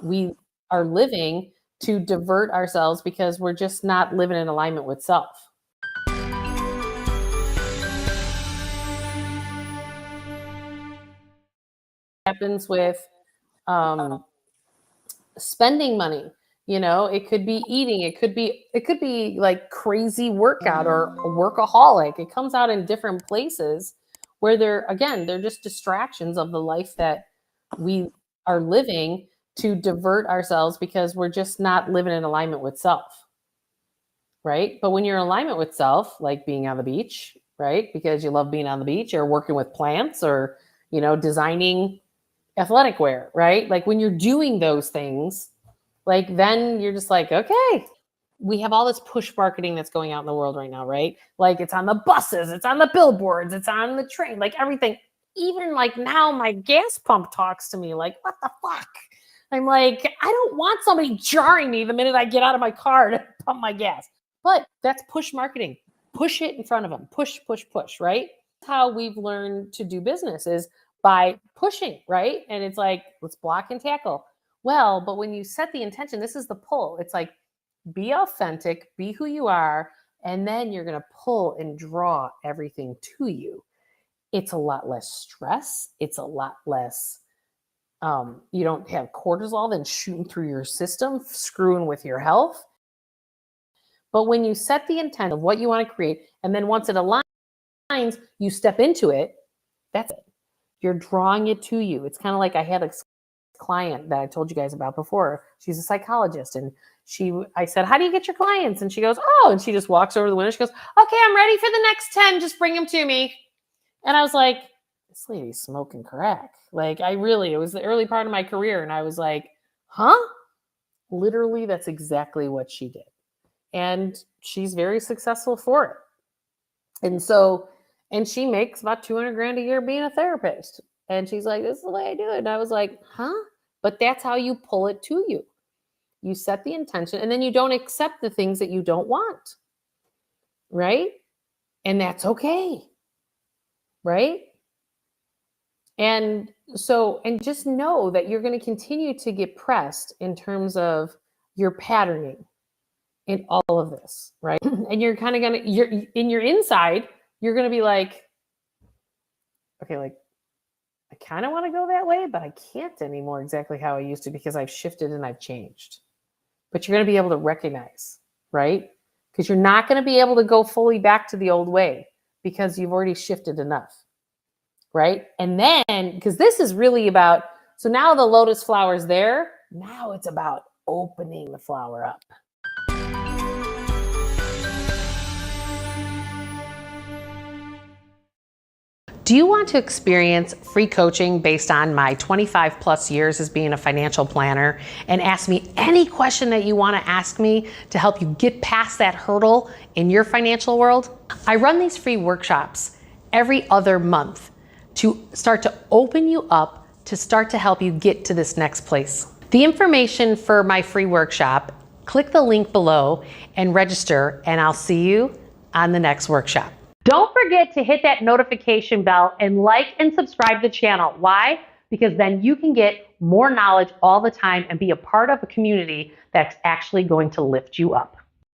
we are living to divert ourselves because we're just not living in alignment with self. Happens with spending money. It could be eating, it could be like crazy workout or a workaholic. It comes out in different places where they're just distractions of the life that we are living to divert ourselves because we're just not living in alignment with self. Right? But when you're in alignment with self, like being on the beach, right? Because you love being on the beach, or working with plants, or designing athletic wear, right? Like when you're doing those things, like then you're just like, okay, we have all this push marketing that's going out in the world right now, right? Like it's on the buses, it's on the billboards, it's on the train, like everything. Even like now my gas pump talks to me like, what the fuck? I'm like, I don't want somebody jarring me the minute I get out of my car to pump my gas. But that's push marketing. Push it in front of them. Push, push, push, right? That's how we've learned to do business, is by pushing, right? And it's like, let's block and tackle. Well, but when you set the intention, this is the pull. It's like, be authentic, be who you are, and then you're going to pull and draw everything to you. It's a lot less stress. It's a lot less, you don't have cortisol then shooting through your system, screwing with your health. But when you set the intent of what you want to create, and then once it aligns, you step into it, that's it. You're drawing it to you. It's kind of like I had a client that I told you guys about before. She's a psychologist, and I said, how do you get your clients? And she goes, oh, and she just walks over to the window. She goes, okay, I'm ready for the next 10. Just bring them to me. And I was like, this lady's smoking crack. Like it was the early part of my career. And I was like, huh? Literally, that's exactly what she did. And she's very successful for it. And she makes about 200 grand a year being a therapist. And she's like, this is the way I do it. And I was like, huh? But that's how you pull it to you. You set the intention, and then you don't accept the things that you don't want. Right? And that's okay. Right? And just know that you're going to continue to get pressed in terms of your patterning in all of this, right? And you're kind of you're in your inside, you're going to be like, okay, like I kind of want to go that way, but I can't anymore exactly how I used to, because I've shifted and I've changed. But you're going to be able to recognize, right? Because you're not going to be able to go fully back to the old way because you've already shifted enough, right? And then, because this is really about, so now the lotus flower is there. Now it's about opening the flower up. Do you want to experience free coaching based on my 25 plus years as being a financial planner, and ask me any question that you want to ask me to help you get past that hurdle in your financial world? I run these free workshops every other month to start to open you up, to start to help you get to this next place. The information for my free workshop, click the link below and register, and I'll see you on the next workshop. Don't forget to hit that notification bell and like and subscribe to the channel. Why? Because then you can get more knowledge all the time and be a part of a community that's actually going to lift you up.